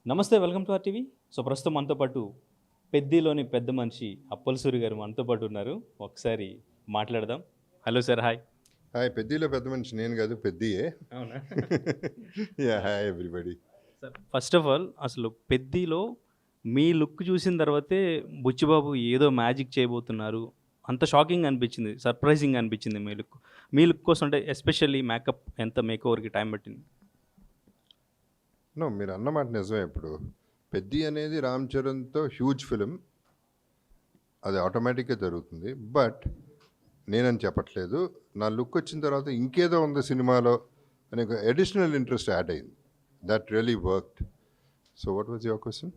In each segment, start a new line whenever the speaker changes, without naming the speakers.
నమస్తే, welcome to R TV. So ప్రస్తుతం మనతో పాటు పెద్దిలోని పెద్ద మనిషి అప్పల్ సూరి గారు మనతో పాటు ఉన్నారు. ఒకసారి మాట్లాడదాం. Hello sir, hi.
హాయ్. పెద్దిలో పెద్ద మనిషి నేను కాదు, పెద్దియే.
అవునా?
Yeah, hi everybody.
Sir, first of all అసలు పెద్దిలో మీ లుక్ చూసిన తర్వాతే బుచ్చిబాబు ఏదో మ్యాజిక్ చేయబోతున్నారు, అంత షాకింగ్ అనిపించింది, సర్ప్రైజింగ్ అనిపించింది మీ లుక్ కోసం. అంటే ఎస్పెషల్లీ మేకప్ ఎంత మేకోవర్కి టైం పట్టింది?
నో, మీరు అన్నమాట నిజమే. ఇప్పుడు పెద్ది అనేది రామ్ చరణ్తో హ్యూజ్ ఫిలిం, అది ఆటోమేటిక్గా జరుగుతుంది. బట్ నేనని చెప్పట్లేదు, నా లుక్ వచ్చిన తర్వాత ఇంకేదో ఉంది సినిమాలో అనే ఒక అడిషనల్ ఇంట్రెస్ట్ యాడ్ అయింది. That really worked. So what was your question?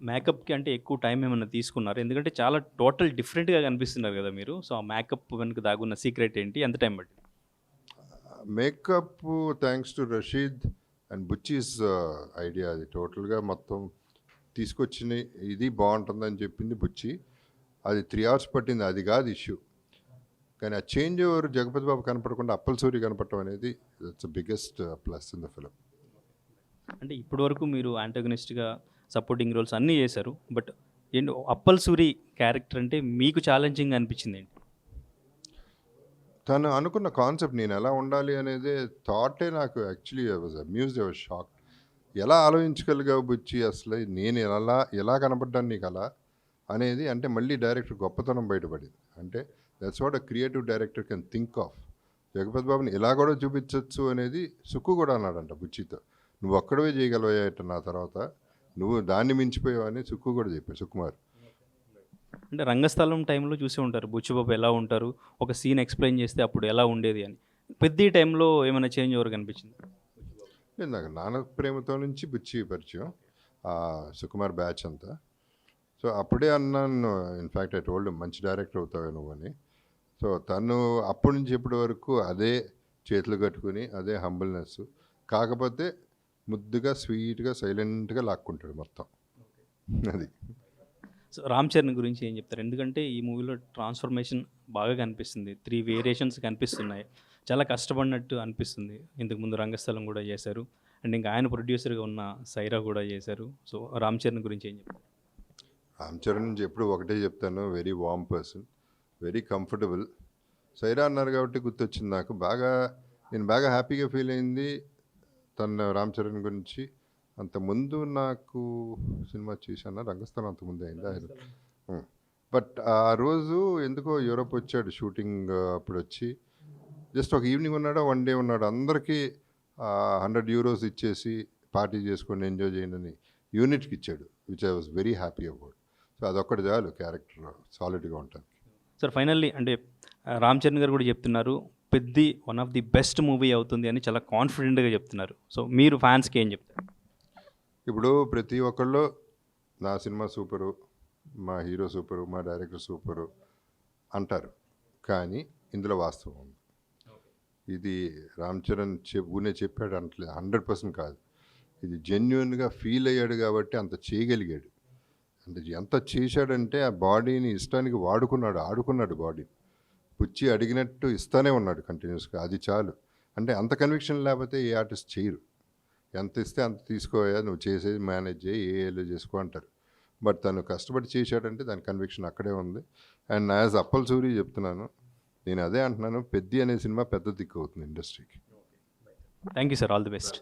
మేకప్కి అంటే ఎక్కువ టైం ఏమైనా తీసుకున్నారు? ఎందుకంటే చాలా టోటల్ డిఫరెంట్గా కనిపిస్తున్నారు కదా మీరు. సో ఆ మేకప్ వెనుక దాగున్న సీక్రెట్ ఏంటి? ఎంత టైం పట్టింది?
Makeup thanks to Rasheed and Buchchi's idea. అది టోటల్గా మొత్తం తీసుకొచ్చిన ఇది బాగుంటుందని చెప్పింది బుచ్చి. అది 3 hours పట్టింది, అది కాదు ఇష్యూ. కానీ ఆ చేంజ్ ఓవర్ జగపతి బాబు కనపడకుండా అప్పల్ సూరి కనపడటం అనేది that's biggest plus in the film.
అంటే ఇప్పటి వరకు మీరు యాంటగనిస్ట్గా సపోర్టింగ్ రోల్స్ అన్నీ చేశారు. బట్ ఏంటి అప్పల్ సూరి క్యారెక్టర్ అంటే మీకు ఛాలెంజింగ్ అనిపించింది ఏంటి?
తను అనుకున్న కాన్సెప్ట్ నేను ఎలా ఉండాలి అనేది థాటే నాకు actually I was amused, I was shock. ఎలా ఆలోచించగలిగావు బుచ్చి, అసలు నేను ఎలా కనపడ్డాను నీకు అలా అనేది. అంటే మళ్ళీ డైరెక్టర్ గొప్పతనం బయటపడింది. అంటే that's what a creative director can think of. Jagapathi బాబుని ఇలా కూడా చూపించవచ్చు అనేది సుక్కు కూడా అన్నాడంట బుచ్చితో. నువ్వు ఒక్కడవే చేయగలవయ్యట, నా తర్వాత నువ్వు దాన్ని మించిపోయావు అని సుక్కు కూడా చెప్పాడు, సుకుమార్.
అంటే రంగస్థలం టైంలో చూసే ఉంటారు బుచ్చిబాబు ఎలా ఉంటారు, ఒక సీన్ ఎక్స్ప్లెయిన్ చేస్తే అప్పుడు ఎలా ఉండేది అని. పెద్ద టైంలో ఏమైనా చేంజ్ ఓవర్ కనిపించింది?
లేదు, నాకు నాన్న ప్రేమతో నుంచి బుచ్చి పరిచయం, సుకుమార్ బ్యాచ్ అంతా. సో అప్పుడే అన్నాను, ఇన్ఫ్యాక్ట్ ఐ టోల్డ్ మంచి డైరెక్టర్ అవుతావే నువ్వు అని. సో తను అప్పటి నుంచి ఇప్పటి వరకు అదే చేతులు కట్టుకుని అదే హంబుల్నెస్, కాకపోతే ముద్దుగా స్వీట్గా సైలెంట్గా లాక్కుంటాడు మొత్తం. అది.
సో రామ్ చరణ్ గురించి ఏం చెప్తారు? ఎందుకంటే ఈ మూవీలో ట్రాన్స్ఫర్మేషన్ బాగా కనిపిస్తుంది, 3 వేరియేషన్స్ కనిపిస్తున్నాయి, చాలా కష్టపడినట్టు అనిపిస్తుంది. ఇంతకుముందు రంగస్థలం కూడా చేశారు, అండ్ ఇంకా ఆయన ప్రొడ్యూసర్గా ఉన్న సైరా కూడా చేశారు. సో రామ్ చరణ్ గురించి ఏం చెప్తారు?
రామ్ చరణ్ నుంచి ఎప్పుడు ఒకటే చెప్తాను, very warm person, very comfortable. Saira అన్నారు కాబట్టి గుర్తొచ్చింది నాకు. నేను బాగా హ్యాపీగా ఫీల్ అయింది తన రామ్ చరణ్ గురించి. అంతకుముందు నాకు సినిమా చేశాను రంగస్థలం, అంతకుముందు అయింది ఆయన. బట్ ఆ రోజు ఎందుకో యూరోప్ వచ్చాడు షూటింగ్ అప్పుడు వచ్చి, జస్ట్ ఒక ఈవినింగ్ ఉన్నాడా, 1 day ఉన్నాడు, అందరికీ 100 euros ఇచ్చేసి పార్టీ చేసుకొని ఎంజాయ్ చేయండి అని యూనిట్కి ఇచ్చాడు, which I was very happy about. So అదొక్కటి చాలు క్యారెక్టర్ సాలిడ్గా ఉంటుంది.
సార్ ఫైనల్లీ అంటే రామ్ చరణ్ గారు కూడా చెప్తున్నారు Peddi one of the best movie అవుతుంది అని చాలా కాన్ఫిడెంట్గా చెప్తున్నారు. సో మీరు ఫ్యాన్స్కి ఏం చెప్తారు?
ఇప్పుడు ప్రతి ఒక్కళ్ళు నా సినిమా సూపరు, మా హీరో సూపరు, మా డైరెక్టర్ సూపరు అంటారు, కానీ ఇందులో వాస్తవం ఉంది. ఇది రామ్ చరణ్ ఊనే చెప్పాడు అంటలేదు, 100% కాదు. ఇది జెన్యున్గా ఫీల్ అయ్యాడు కాబట్టి అంత చేయగలిగాడు. అంటే ఎంత చేశాడంటే ఆ బాడీని ఇష్టానికి ఆడుకున్నాడు బాడీని. పుచ్చి అడిగినట్టు ఇస్తానే ఉన్నాడు కంటిన్యూస్గా, అది చాలు. అంటే అంత కన్విక్షన్ లేకపోతే ఏ ఆర్టిస్ట్ చేయరు. ఎంత ఇస్తే అంత తీసుకోయా, నువ్వు చేసేది మేనేజ్ చేయి, ఏలో చేసుకో అంటారు. బట్ తను కష్టపడి చేశాడంటే దాని కన్విక్షన్ అక్కడే ఉంది. అండ్ యాజ్ అప్పల్ సూరి చెప్తున్నాను, నేను అదే అంటున్నాను, పెద్ది అనే సినిమా పెద్ద దిక్కు అవుతుంది ఇండస్ట్రీకి.
Thank you sir, all the best.